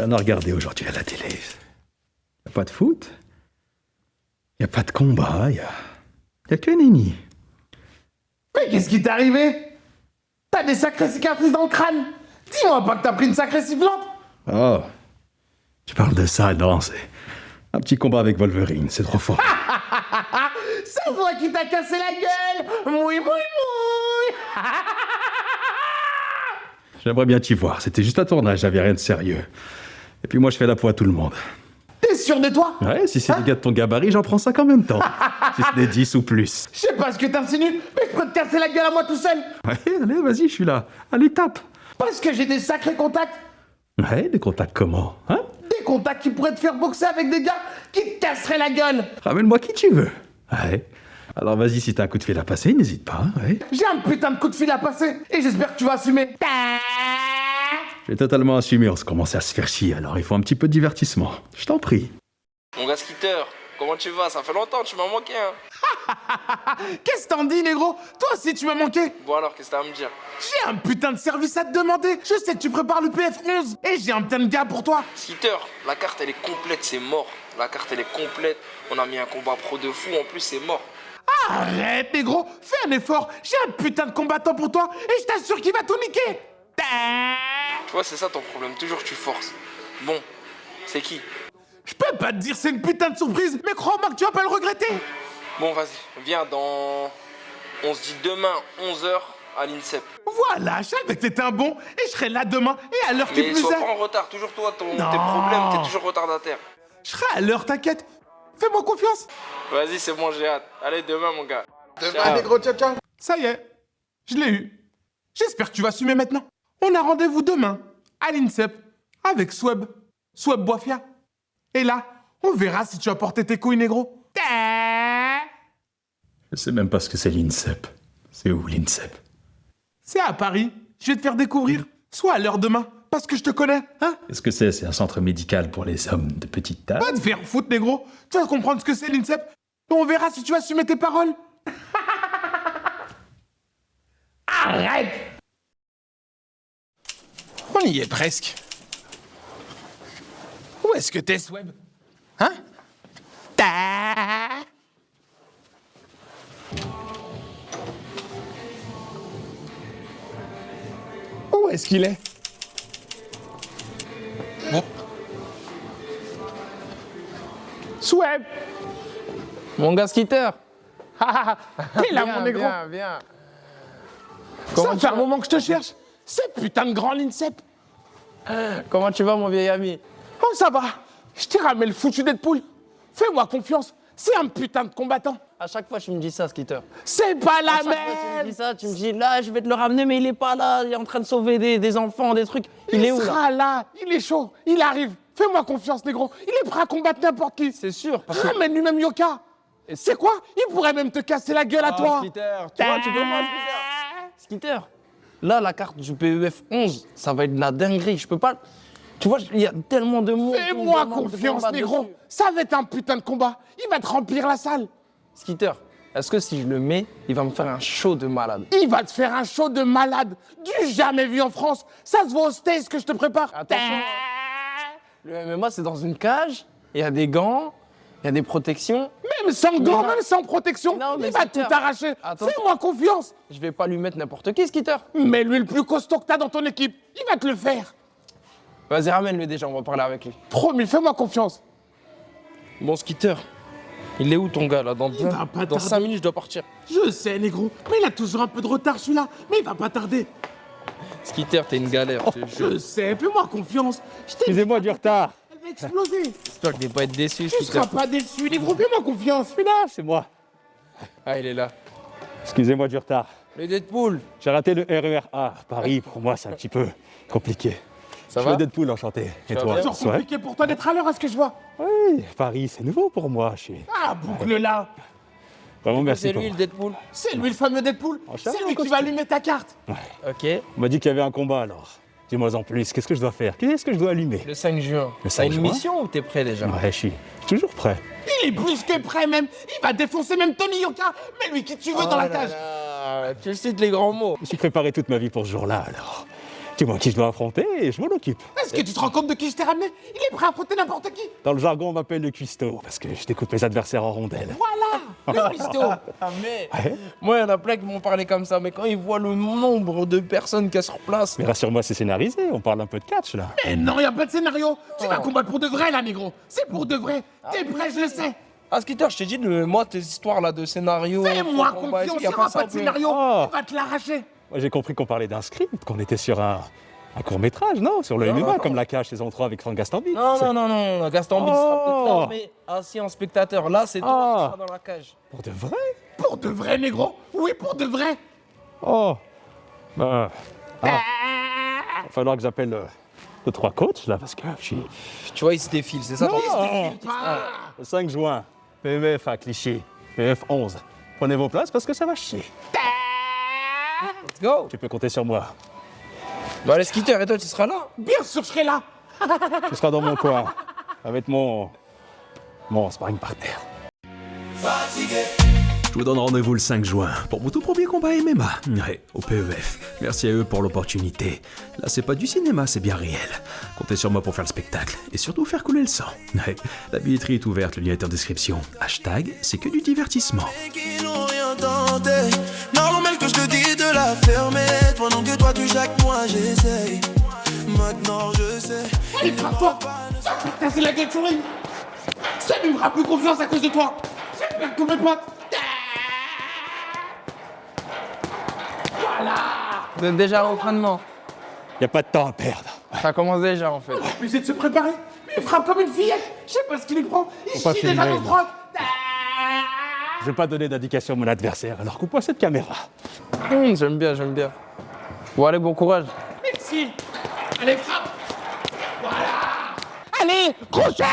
On a regardé aujourd'hui à la télé. Y a pas de foot, y a pas de combat, y a que nenni. Mais qu'est-ce qui t'est arrivé? T'as des sacrées cicatrices dans le crâne. Dis-moi pas que t'as pris une sacrée sifflante. Oh, tu parles de ça, non, c'est un petit combat avec Wolverine, c'est trop fort. C'est moi qui t'a cassé la gueule. Moui, moui, moui. J'aimerais bien t'y voir, c'était juste un tournage, j'avais rien de sérieux. Et puis moi, je fais la peau à tout le monde. T'es sûr de toi? Ouais, si c'est des gars de ton gabarit, j'en prends 5 en même temps. Si ce n'est 10 ou plus. Je sais pas ce que t'insinues, mais je peux te casser la gueule à moi tout seul. Ouais, allez, vas-y, je suis là. Allez, tape. Parce que j'ai des sacrés contacts. Ouais, des contacts comment, hein? Des contacts qui pourraient te faire boxer avec des gars qui te casseraient la gueule. Ramène-moi qui tu veux. Ouais. Alors vas-y, si t'as un coup de fil à passer, n'hésite pas, ouais. J'ai un putain de coup de fil à passer et j'espère que tu vas assumer. J'ai totalement assumé, on se commençait à se faire chier, alors il faut un petit peu de divertissement. Je t'en prie. Mon gars Skitter, comment tu vas? Ça fait longtemps, tu m'as manqué, hein. Qu'est-ce que t'en dis, négro? Toi aussi, tu m'as manqué. Bon alors, qu'est-ce que t'as à me dire? J'ai un putain de service à te demander. Je sais que tu prépares le PF11 et j'ai un putain de gars pour toi. Skitter, la carte elle est complète, c'est mort. La carte elle est complète, on a mis un combat pro de fou, en plus c'est mort. Arrête, négro. Fais un effort. J'ai un putain de combattant pour toi et je t'assure qu'il va tout niquer. Tu vois, c'est ça ton problème, toujours tu forces. Bon, c'est qui? Je peux pas te dire c'est une putain de surprise, mais crois-moi que tu vas pas le regretter. Bon, vas-y, viens dans... On se dit demain, 11h, à l'INSEP. Voilà, je savais que t'étais un bon et je serai là demain et à l'heure qui Mais plus sois est. pas en retard, toujours toi, tes Non. problèmes, t'es toujours retardataire. Je serai à l'heure, t'inquiète. Fais-moi confiance. Vas-y, c'est bon, j'ai hâte. Allez, demain, mon gars. Demain, négro, ciao, ciao. Ça y est, je l'ai eu. J'espère que tu vas assumer maintenant. On a rendez-vous demain, à l'INSEP, avec Sweb Boifia. Et là, on verra si tu as porté tes couilles, négro. Je sais même pas ce que c'est l'INSEP. C'est où l'INSEP? C'est à Paris. Je vais te faire découvrir. Sois à l'heure demain, parce que je te connais, hein. Qu'est-ce que c'est? C'est un centre médical pour les hommes de petite taille? Pas te faire foutre, négro. Tu vas comprendre ce que c'est l'INSEP. Et on verra si tu vas assumer tes paroles. Arrête. On y est presque. Où est-ce que t'es, Sweb? Hein? Où est-ce qu'il est? Sweb! Mon gars Skitter. T'es là, mon négro. Viens. Ça fait un moment que je te cherche. C'est putain de grand l'INSEP. Comment tu vas, mon vieil ami? Oh, ça va. Je t'ai ramené le foutu Deadpool. Fais-moi confiance. C'est un putain de combattant. À chaque fois, tu me dis ça, Skitter. C'est pas la À chaque fois, tu me même. dis ça, tu me dis là, je vais te le ramener, mais il est pas là. Il est en train de sauver des enfants, des trucs. Il est où là? sera là. Il est chaud. Il arrive. Fais-moi confiance, négro. Il est prêt à combattre n'importe qui. C'est sûr. Parce que... Ramène lui-même Yoka. Et c'est quoi? Il pourrait même te casser la gueule à toi. Skitter, tu vois, tu peux pas, Skitter. Là, la carte du PEF 11, ça va être de la dinguerie. Je peux pas. Tu vois, il y a tellement de mots. Fais-moi confiance, négro. Ça va être un putain de combat. Il va te remplir la salle. Skitter, est-ce que si je le mets, il va me faire un show de malade? Il va te faire un show de malade. Du jamais vu en France. Ça se voit au stage que je te prépare. Attention. Le MMA, c'est dans une cage. Il y a des gants. Il y a des protections. Même sans gants, Non. même sans protection, Non, mais il va Skitter, tout arracher. attends. Fais-moi confiance. Je vais pas lui mettre n'importe qui, Skitter. Mais lui, le plus costaud que t'as dans ton équipe, il va te le faire. Vas-y, ramène-le déjà, on va parler avec lui. Promis, fais-moi confiance. Bon, Skitter, il est où ton gars là? va pas Dans tarder. 5 minutes, je dois partir. Je sais, négro, mais il a toujours un peu de retard celui-là. Mais il va pas tarder. Skitter, t'es une galère, je te jure. Je sais, fais-moi confiance. Je t'ai dit, Excusez-moi du retard. elle va exploser. J'espère que je vais pas être déçu, Tu Skitter. seras pas déçu, négro, fais-moi confiance. C'est moi. Ah, il est là. Excusez-moi du retard. Le Deadpool, J'ai raté le RER A. Paris, pour moi, c'est un petit peu compliqué. ça Je va? suis le Deadpool, enchanté. Et vas toi? bien Toujours compliqué pour toi d'être à l'heure à ce que je vois. Oui, Paris, c'est nouveau pour moi. Je suis Ah, boucle-là. vraiment merci. C'est pour- lui le Deadpool. C'est lui le fameux Deadpool. Enchanté, C'est lui qui costaud. va allumer ta carte. Ok, On m'a dit qu'il y avait un combat alors. Dis-moi en plus, qu'est-ce que je dois faire? Qu'est-ce que je dois allumer? le 5 juin. Le T'as 5 une juin mission ou t'es prêt déjà? Ouais, je suis toujours prêt. Il est plus que prêt même. Il va défoncer même Tony Yoka. Mais lui qui tu veux dans la cage. Tu cites les grands mots. Je me suis préparé toute ma vie pour ce jour-là alors. Dis-moi qui je dois affronter et je m'en occupe. Est-ce que tu te rends compte de qui je t'ai ramené? Il est prêt à affronter n'importe qui. Dans le jargon, on m'appelle le cuistot parce que je découpe mes adversaires en rondelles. Voilà, le cuistot. Ah, mais Ouais. moi, il y en a plein qui m'ont parlé comme ça, mais quand ils voient le nombre de personnes qu'il y a sur place. Mais rassure-moi, c'est scénarisé, on parle un peu de catch là. Mais non, y a pas de scénario. Tu vas combattre pour de vrai, là, négro. C'est pour de vrai. T'es prêt, je le sais. Ah, Skitter, je t'ai dit, moi, tes histoires là de scénario. Fais-moi faux combat et tout, confiance, y a y'aura ça, pas de scénario. Oh. Tu vas te l'arracher. Moi j'ai compris qu'on parlait d'un script, qu'on était sur un court-métrage, non? Sur le MMA, comme la cage saison 3 avec Franck Gastambide. Non, Gaston Bide sera peut-être Oh. là, mais assis en spectateur. Là, c'est toi Ah. qui seras dans la cage. Pour de vrai? Pour de vrai, négro. Oui, pour de vrai. Oh. Bah. Ah. Il va falloir que j'appelle 2-3 coachs là parce que je suis. Tu vois, il se défile, c'est ça. Le 5 juin, PEF à Clichy, PEF 11. Prenez vos places parce que ça va chier. Let's go. Tu peux compter sur moi. Bah, les Skitter, et toi, tu seras là. Bien sûr, je serai là. Tu seras dans mon coin avec mon sparring partner. Je vous donne rendez-vous le 5 juin pour mon tout premier combat MMA, ouais, au PEF. Merci à eux pour l'opportunité. Là, c'est pas du cinéma, c'est bien réel. Comptez sur moi pour faire le spectacle et surtout faire couler le sang. Ouais, la billetterie est ouverte, le lien est en description. Hashtag, c'est que du divertissement. Qui n'ont rien tenté. Normal que je te dise de la fermer. Pendant que toi tu jacques, moi j'essaye. Maintenant je sais. Allez, frappe-toi. Ça, c'est la gueule sur lui. Ça ne me fera plus confiance à cause de toi. Je perds complètement. Vous êtes déjà au entraînement. Y a pas de temps à perdre. Ça commence déjà, en fait. Mais c'est de se préparer. Mais il frappe comme une fillette. Je sais pas ce qu'il lui prend. Il pas chie déjà filmer, ton non. froc. Je vais pas donner d'indication à mon adversaire, alors coupe-moi cette caméra. J'aime bien. Bon, allez, bon courage. Merci. Allez, frappe. Voilà. Allez, crochet.